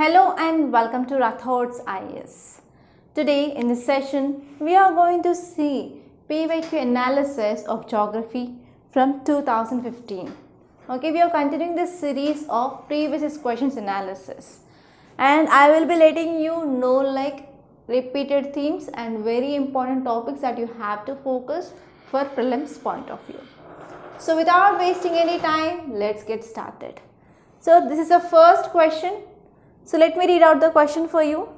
Hello and welcome to Rathod's IAS. Today in this session, we are going to see PYQ analysis of geography from 2015. Okay, we are continuing this series of previous questions analysis, and I will be letting you know repeated themes and very important topics that you have to focus for prelims point of view. So without wasting any time, let's get started. So this is the first question. So let me read out the question for you.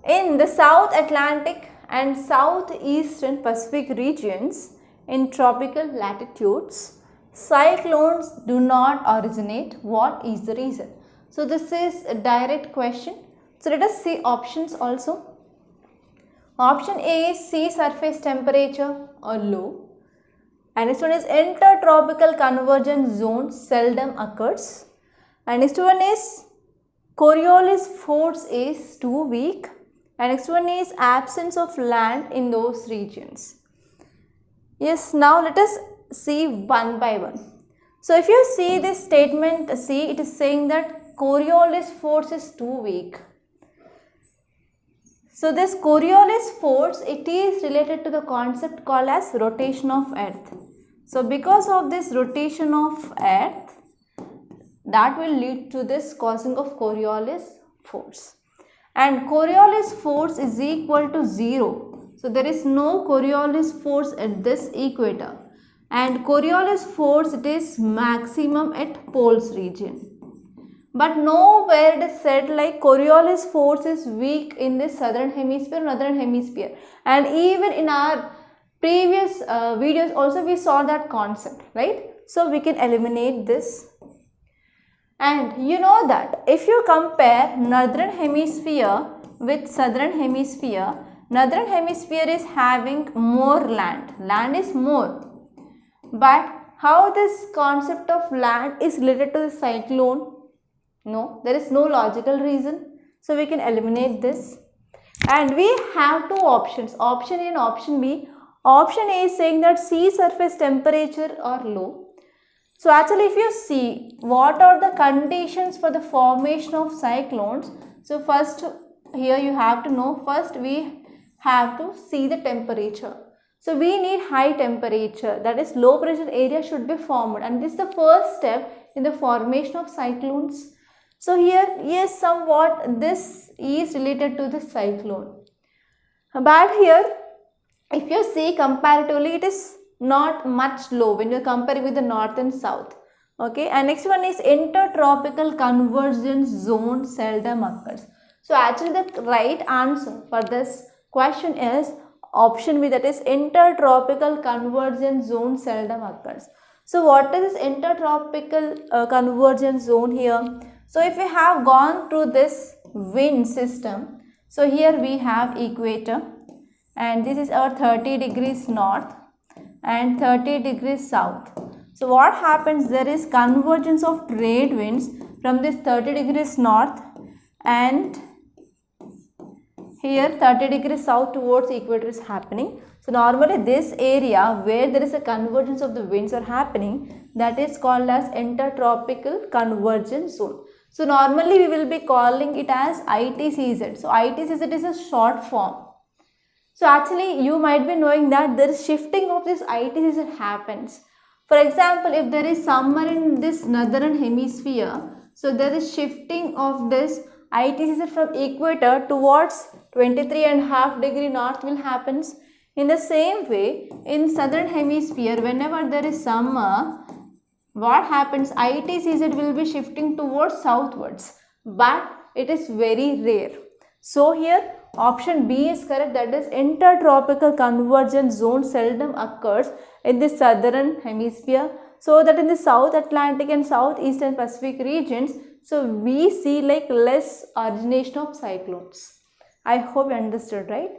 In the South Atlantic and Southeastern Pacific regions in tropical latitudes, cyclones do not originate. What is the reason? So this is a direct question. So let us see options also. Option A is sea surface temperature or low. And next one is intertropical convergence zone seldom occurs. And next one is Coriolis force is too weak. And next one is absence of land in those regions. Yes, now let us see one by one. So if you see this statement C, it is saying that Coriolis force is too weak. So this Coriolis force, it is related to the concept called as rotation of earth. So because of this rotation of earth, that will lead to this causing of Coriolis force. And Coriolis force is equal to 0. So there is no Coriolis force at this equator. And Coriolis force, it is maximum at poles region. But nowhere it is said like Coriolis force is weak in this southern hemisphere, northern hemisphere. And even in our previous videos also we saw that concept, right? So we can eliminate this. And you know that if you compare northern hemisphere with southern hemisphere, northern hemisphere is having more land. Land is more. But how this concept of land is related to the cyclone? No, there is no logical reason. So we can eliminate this. And we have two options, option A and option B. Option A is saying that sea surface temperature are low. So actually if you see what are the conditions for the formation of cyclones, so first here you have to know, first we have to see the temperature. So we need high temperature, that is low pressure area should be formed, and this is the first step in the formation of cyclones. So here, yes, somewhat this is related to the cyclone. But here if you see comparatively it is not much low when you compare with the north and south. Okay, and next one is intertropical convergence zone seldom occurs. So actually the right answer for this question is option B, that is intertropical convergence zone seldom occurs. So what is this intertropical convergence zone here? So if we have gone through this wind system, so here we have equator and this is our 30 degrees north and 30 degrees south. So what happens, there is convergence of trade winds from this 30 degrees north and here 30 degrees south towards equator is happening. So normally this area where there is a convergence of the winds are happening, that is called as intertropical convergence zone. So normally we will be calling it as ITCZ. So ITCZ is a short form. So actually you might be knowing that there is shifting of this ITCZ happens. For example, if there is summer in this northern hemisphere, so there is shifting of this ITCZ from equator towards 23.5 degree north will happens. In the same way, in southern hemisphere, whenever there is summer, what happens, ITCZ will be shifting towards southwards, but it is very rare. So here option B is correct, that is intertropical convergence zone seldom occurs in the southern hemisphere. So that in the South Atlantic and Southeastern Pacific regions, so we see like less origination of cyclones. I hope you understood, right?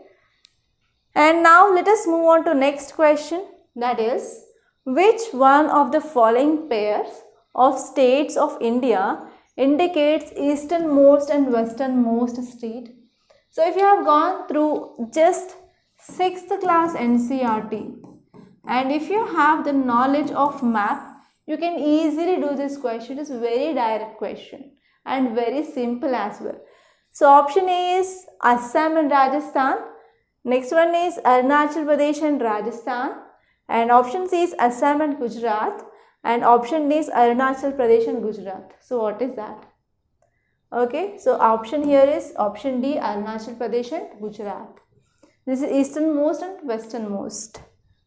And now let us move on to next question, that is which one of the following pairs of states of India indicates easternmost and westernmost state? So if you have gone through just 6th class NCERT and if you have the knowledge of map, you can easily do this question. It is a very direct question. and very simple as well. So option A is Assam and Rajasthan. Next one is Arunachal Pradesh and Rajasthan. And option C is Assam and Gujarat. And option D is Arunachal Pradesh and Gujarat. So what is that? Okay, so option here is option D, Arunachal Pradesh and Gujarat. This is easternmost and westernmost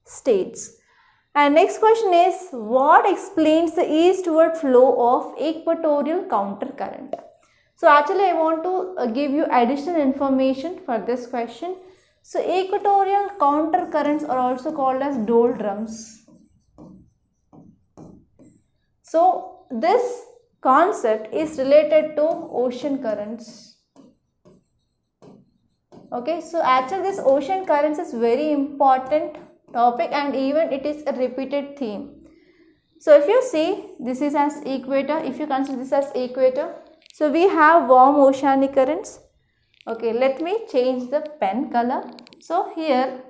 states. And next question is, what explains the eastward flow of equatorial counter current? So actually I want to give you additional information for this question. So equatorial counter currents are also called as doldrums. So this concept is related to ocean currents. Okay, so actually this ocean currents is very important topic and even it is a repeated theme. So if you see, this is as equator, if you consider this as equator, so we have warm oceanic currents. Okay, let me change the pen color. So here,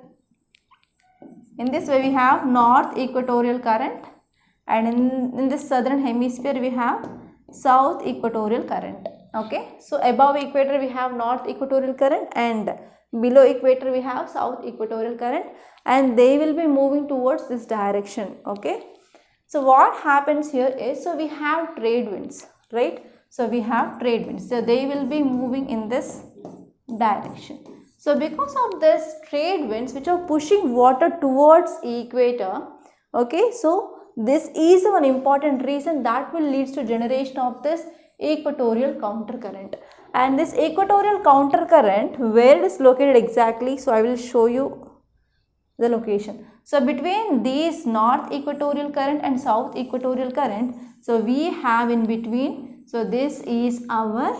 in this way we have north equatorial current, and in this southern hemisphere we have south equatorial current. Okay, so above equator we have north equatorial current and below equator we have south equatorial current, and they will be moving towards this direction. Okay, so what happens here is, so we have trade winds, right? So we have trade winds, so they will be moving in this direction. So because of this trade winds which are pushing water towards equator, okay, so this is one important reason that will lead to generation of this equatorial counter current. And this equatorial counter current, where it is located exactly, so I will show you the location. So between these north equatorial current and south equatorial current, so we have in between, so this is our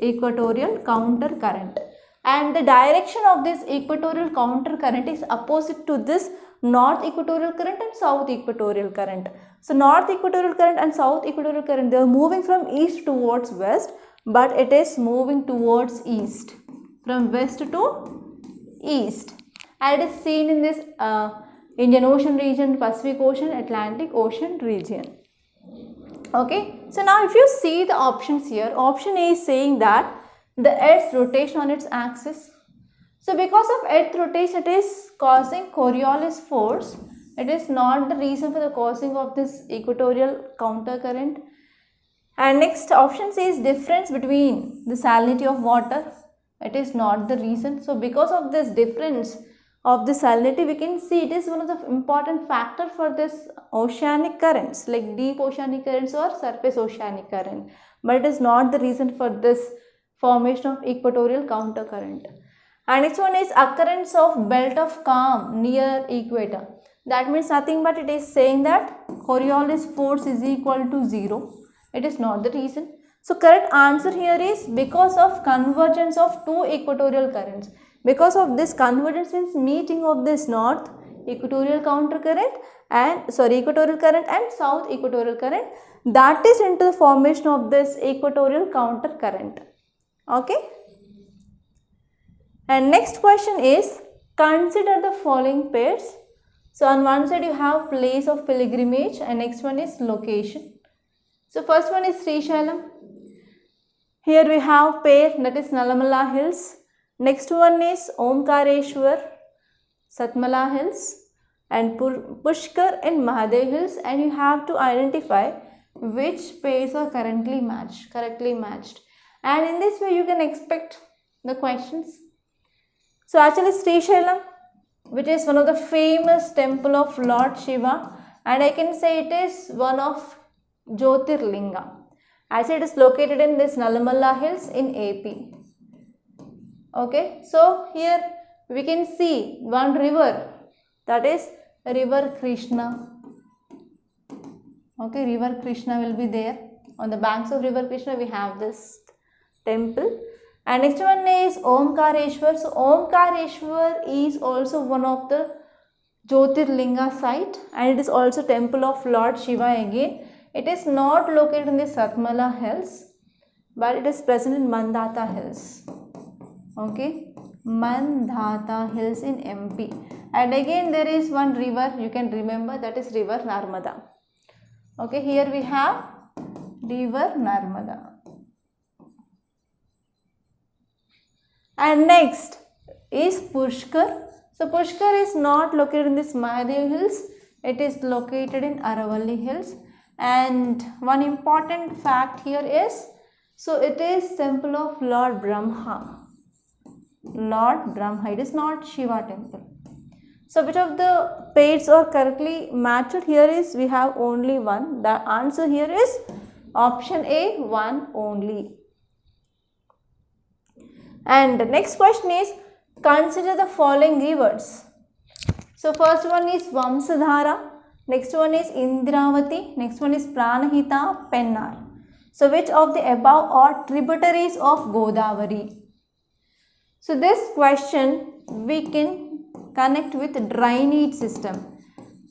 equatorial counter current, and the direction of this equatorial counter current is opposite to this north equatorial current and south equatorial current. So north equatorial current and south equatorial current, they are moving from east towards west, but it is moving towards east, from west to east, and it is seen in this Indian Ocean region, Pacific Ocean, Atlantic Ocean region. Okay, so now if you see the options here, option A is saying that the Earth's rotation on its axis. So because of Earth rotation, it is causing Coriolis force. It is not the reason for the causing of this equatorial counter current. And next option C is difference between the salinity of water. It is not the reason. So because of this difference of the salinity, we can see it is one of the important factor for this oceanic currents, like deep oceanic currents or surface oceanic current. But it is not the reason for this formation of equatorial counter current. And next one is occurrence of belt of calm near equator. That means nothing but it is saying that Coriolis force is equal to 0. It is not the reason. So correct answer here is because of convergence of two equatorial currents. Because of this convergence means meeting of this north equatorial counter current and equatorial current and south equatorial current, that is into the formation of this equatorial counter current. Okay. And next question is, consider the following pairs. So on one side you have place of pilgrimage and next one is location. So first one is Srisailam. Here we have pair, that is Nalamala Hills. Next one is Omkareshwar, Satmala Hills, and Pushkar and Mahadev Hills, and you have to identify which pairs are correctly matched. And in this way you can expect the questions. So actually Srisailam, which is one of the famous temple of Lord Shiva, and I can say it is one of Jyotirlinga. Actually it is located in this Nalamala Hills in AP. Okay, so here we can see one river, that is river Krishna. Okay, river Krishna will be there. On the banks of river Krishna we have this temple. And next one is Omkareshwar. So Omkareshwar is also one of the Jyotirlinga site, and it is also temple of Lord Shiva again. It is not located in the Satmala Hills, but it is present in Mandata Hills. Okay, Mandata Hills in MP. And again there is one river you can remember, that is river Narmada. Okay, here we have river Narmada. And next is Pushkar. So Pushkar is not located in the Mahadev Hills, it is located in Aravalli Hills. And one important fact here is, so it is temple of Lord Brahma. Lord Brahma, it is not Shiva temple. So which of the pairs are correctly matched? Here is, we have only one. The answer here is option A, one only. And the next question is, consider the following rivers. So first one is Vamsadhara, next one is Indravati, next one is Pranahita, Pennar. So which of the above are tributaries of Godavari? So this question we can connect with drainage system,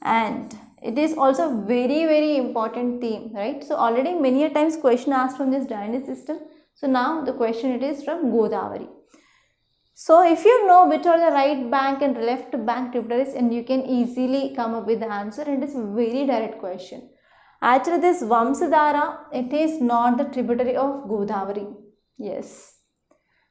and it is also very important theme, right? So already many a times question asked from this drainage system. So now the question it is from Godavari. So if you know which are the right bank and left bank tributaries, and you can easily come up with the answer, and it is a very direct question. Actually this Vamsadhara, it is not the tributary of Godavari. Yes.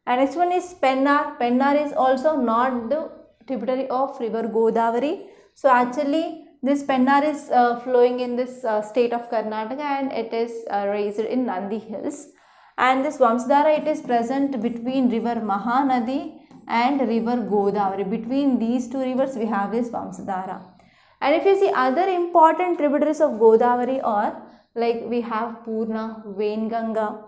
And next one is Pennar. Pennar is also not the tributary of river Godavari. So actually this Pennar is flowing in this state of Karnataka, and it is raised in Nandi Hills. And this Vamsadhara, it is present between river Mahanadi and river Godavari. Between these two rivers we have this Vamsadhara. And if you see other important tributaries of Godavari are, like we have Purna, Venganga,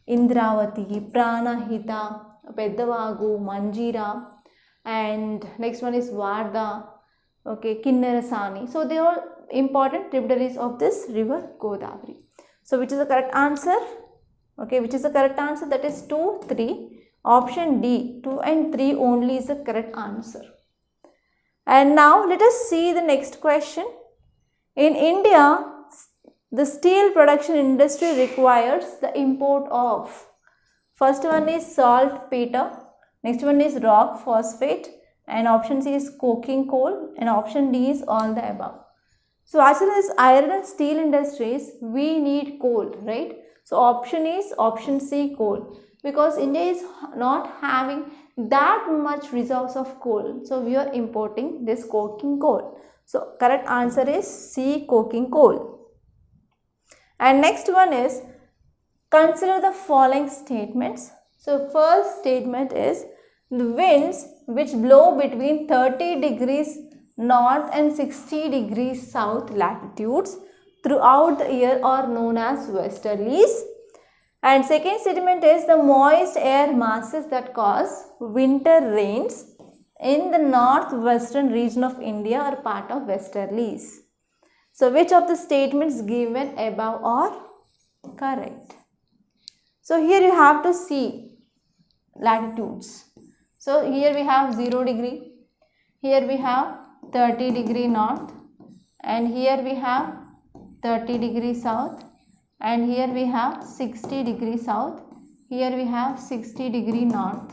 Indravati, Pranahita, Peddavagu, Manjira, and next one is Varda, okay, Kinnerasani. So they are important tributaries of this river Godavari. So which is the correct answer? Okay, which is the correct answer? That is 2, 3. Option D, 2 and 3 only is the correct answer. And now let us see the next question. In India, the steel production industry requires the import of, first one is saltpeter, next one is rock phosphate, and option C is coking coal, and option D is all the above. So actually this iron and steel industries, we need coal, right? So option is option C, coal, because India is not having that much reserves of coal. So we are importing this coking coal. So correct answer is C, coking coal. And next one is, consider the following statements. So first statement is, the winds which blow between 30 degrees north and 60 degrees south latitudes throughout the year are known as westerlies. And second statement is, the moist air masses that cause winter rains in the northwestern region of India are part of westerlies. So which of the statements given above are correct? So here you have to see latitudes. So here we have 0 degree, here we have 30 degree north, and here we have 30 degree south, and here we have 60 degree south, here we have 60 degree north.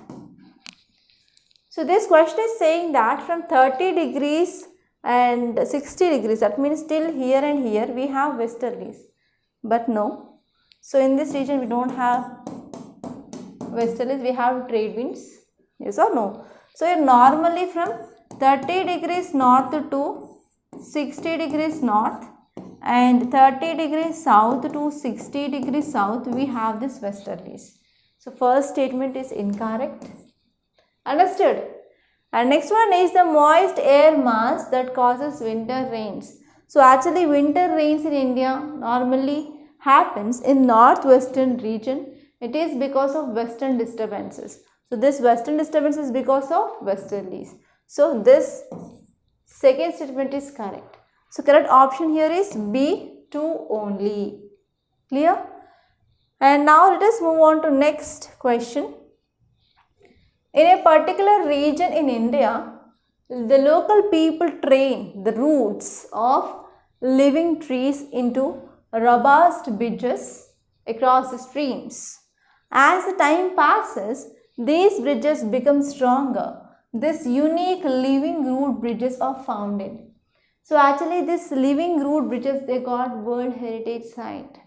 So this question is saying that from 30 degrees and 60 degrees, that means still here and here we have westerlies, but no. So in this region we don't have westerlies, we have trade winds, yes or no? So normally from 30 degrees north to 60 degrees north and 30 degrees south to 60 degrees south, we have this westerlies. So first statement is incorrect. Understood? And next one is, the moist air mass that causes winter rains. So actually winter rains in India normally happens in northwestern region. It is because of western disturbances. So this western disturbance is because of westerlies. So this second statement is correct. So correct option here is B, 2 only. Clear? And now let us move on to next question. In a particular region in India, the local people train the roots of living trees into robust bridges across the streams. As the time passes, these bridges become stronger. This unique living root bridges are founded. So actually this living root bridges, they got World Heritage Site.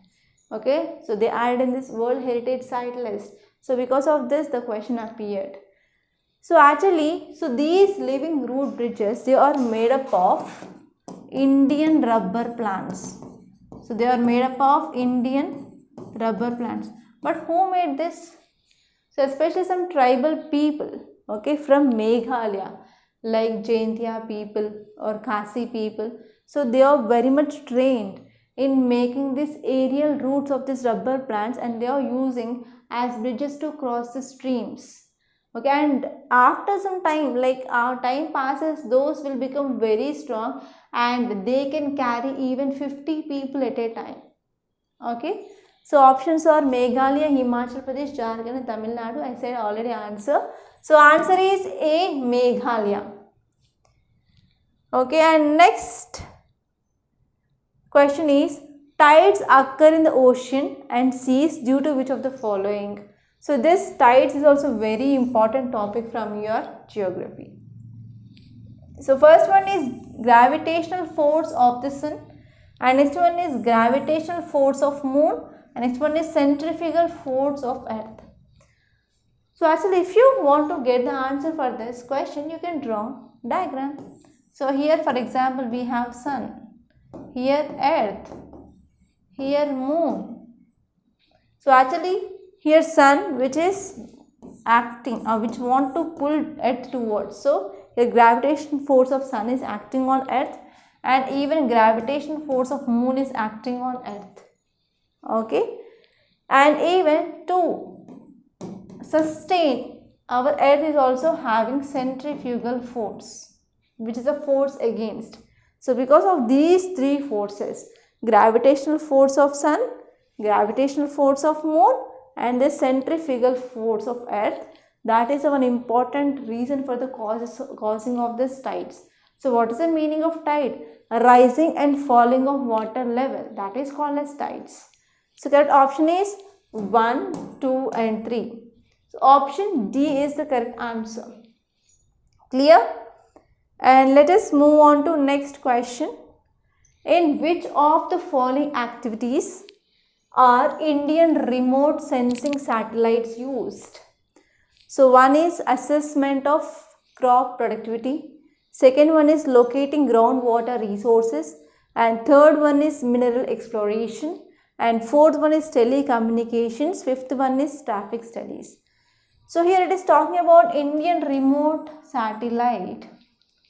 Okay, so they added in this World Heritage Site list. So because of this the question appeared. So actually, so these living root bridges, they are made up of Indian rubber plants. So they are made up of Indian rubber plants. But who made this? So especially some tribal people, okay, from Meghalaya, like Jaintia people or Khasi people. So they are very much trained in making these aerial roots of these rubber plants, and they are using as bridges to cross the streams. Okay, and after some time, like our time passes, those will become very strong and they can carry even 50 people at a time. Okay, so options are Meghalaya, Himachal Pradesh, Jharkhand and Tamil Nadu. I said already answer. So answer is A, Meghalaya. Okay, and next question is, tides occur in the ocean and seas due to which of the following? So this tides is also very important topic from your geography. So first one is gravitational force of the sun, and next one is gravitational force of moon, and next one is centrifugal force of earth. So actually, if you want to get the answer for this question, you can draw diagram. So here for example we have sun, here earth, here moon. So actually here sun, which is acting or which want to pull earth towards. So the gravitational force of sun is acting on earth, and even gravitational force of moon is acting on earth. Okay, and even to sustain our earth is also having centrifugal force, which is a force against. So because of these three forces, gravitational force of sun, gravitational force of moon, and the centrifugal force of earth, that is one important reason for the causing of this tides. So what is the meaning of tide? A rising and falling of water level, that is called as tides. So correct option is 1, 2 and 3. So option D is the correct answer. Clear? And let us move on to next question. In which of the following activities are Indian remote sensing satellites used? So one is assessment of crop productivity, second one is locating groundwater resources, and third one is mineral exploration, and fourth one is telecommunications, fifth one is traffic studies. So here it is talking about Indian remote satellite,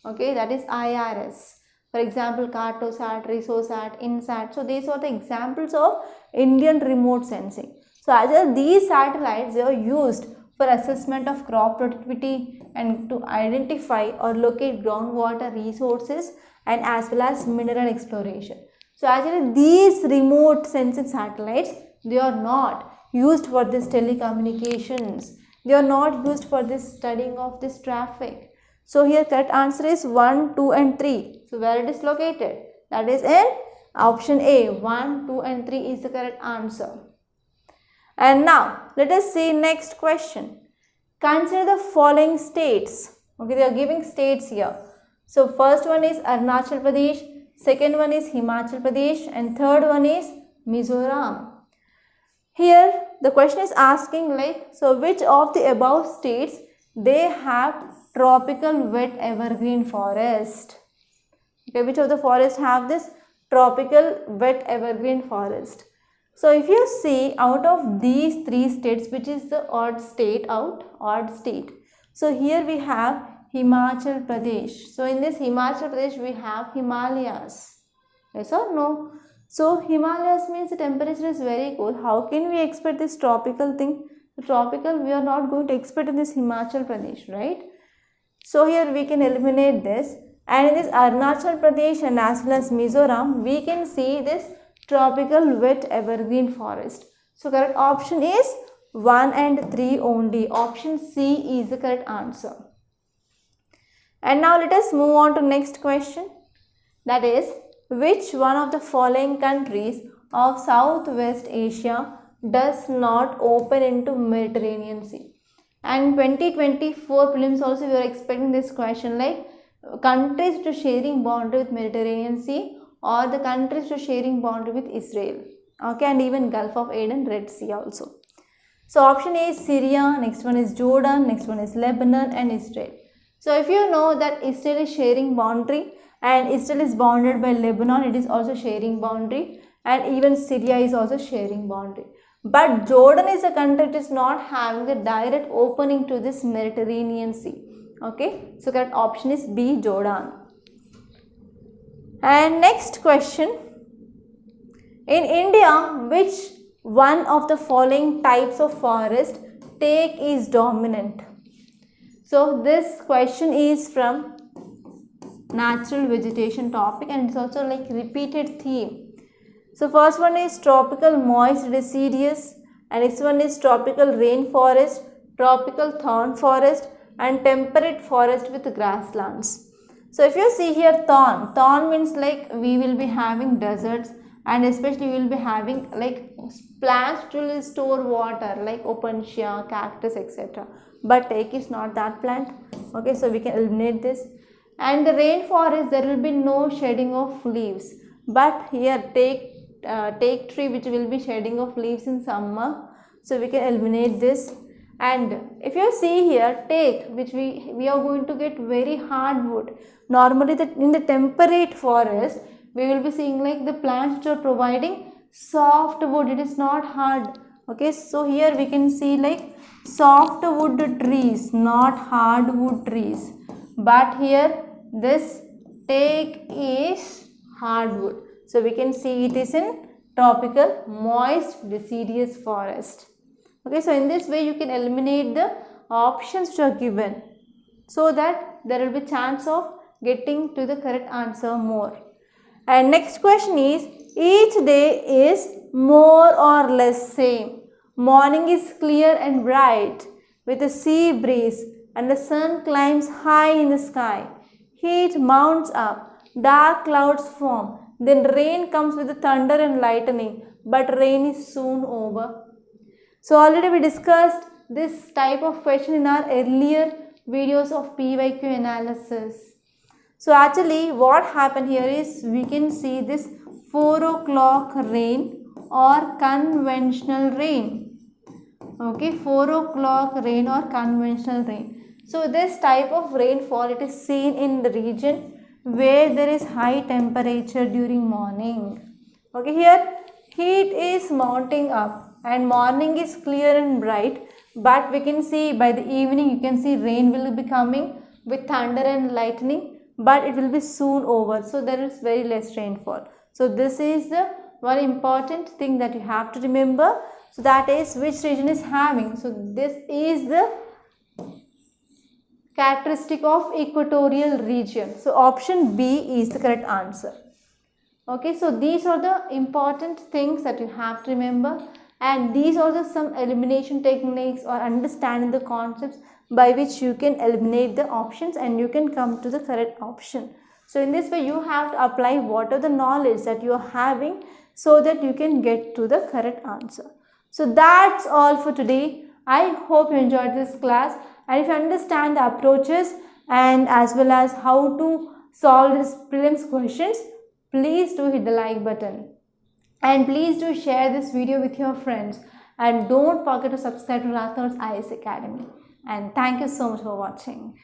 okay, that is IRS. For example, Cartosat, Risosat, INSAT. So these are the examples of Indian remote sensing. So as these satellites, they are used for assessment of crop productivity and to identify or locate groundwater resources, and as well as mineral exploration. So actually these remote sensing satellites, they are not used for this telecommunications. They are not used for this studying of this traffic. So here correct answer is 1, 2 and 3. So where it is located? That is in option A. 1, 2 and 3 is the correct answer. And now let us see next question. Consider the following states. Okay, they are giving states here. So first one is Arunachal Pradesh, second one is Himachal Pradesh, and third one is Mizoram. Here the question is asking like, so which of the above states they have tropical wet evergreen forest? Okay, which of the forests have this tropical wet evergreen forest? So if you see out of these three states, which is the odd state? So here we have Himachal Pradesh. So in this Himachal Pradesh we have Himalayas. Yes or no? So Himalayas means the temperature is very cold. How can we expect this tropical thing? The tropical we are not going to expect in this Himachal Pradesh, right? So here we can eliminate this, and in this Arunachal Pradesh and as well as Mizoram, we can see this tropical wet evergreen forest. So correct option is 1 and 3 only. Option C is the correct answer. And now let us move on to next question. That is, which one of the following countries of Southwest Asia does not open into Mediterranean Sea? And 2024 prelims also we are expecting this question, like countries to sharing boundary with Mediterranean Sea, or the countries to sharing boundary with Israel, okay, and even Gulf of Aden, Red Sea also. So option A is Syria, next one is Jordan, next one is Lebanon and Israel. So if you know that Israel is sharing boundary and Israel is bounded by Lebanon, it is also sharing boundary, and even Syria is also sharing boundary. But Jordan is a country that is not having a direct opening to this Mediterranean Sea. Okay, so correct option is B, Jordan. And next question, in India, which one of the following types of forest teak is dominant? So this question is from natural vegetation topic and it's also like repeated theme. So first one is tropical moist deciduous, and next one is tropical rainforest, tropical thorn forest and temperate forest with grasslands. So if you see here thorn means like we will be having deserts, and especially we will be having like plants which will store water like opuntia, cactus, etc. But teak is not that plant. Okay, so we can eliminate this. And the rainforest, there will be no shedding of leaves, but here teak tree which will be shedding of leaves in summer, so we can eliminate this. And if you see here teak, which we are going to get very hard wood. Normally in the temperate forest we will be seeing like the plants which are providing soft wood, it is not hard. Okay, so here we can see like soft wood trees, not hardwood trees, but here this teak is hardwood. So we can see it is in tropical moist deciduous forest. Okay, so in this way you can eliminate the options which are given, so that there will be chance of getting to the correct answer more. And next question is, each day is more or less same. Morning is clear and bright with a sea breeze and the sun climbs high in the sky. Heat mounts up, dark clouds form, then rain comes with the thunder and lightning, but rain is soon over. So already we discussed this type of question in our earlier videos of PYQ analysis. So actually what happened here is we can see this 4 o'clock rain or conventional rain. Okay, 4 o'clock rain or conventional rain. So this type of rainfall, it is seen in the region where there is high temperature during morning. Okay, here heat is mounting up and morning is clear and bright, but we can see by the evening you can see rain will be coming with thunder and lightning, but it will be soon over. So there is very less rainfall. So this is the one important thing that you have to remember. So that is which region is having. So this is the characteristic of equatorial region. So option B is the correct answer. Okay, so these are the important things that you have to remember, and these are the some elimination techniques or understanding the concepts by which you can eliminate the options and you can come to the correct option. So in this way you have to apply what are the knowledge that you are having so that you can get to the correct answer. So that's all for today. I hope you enjoyed this class, and if you understand the approaches and as well as how to solve these prelims questions, please do hit the like button and please do share this video with your friends, and don't forget to subscribe to Rathod's IAS Academy. And thank you so much for watching.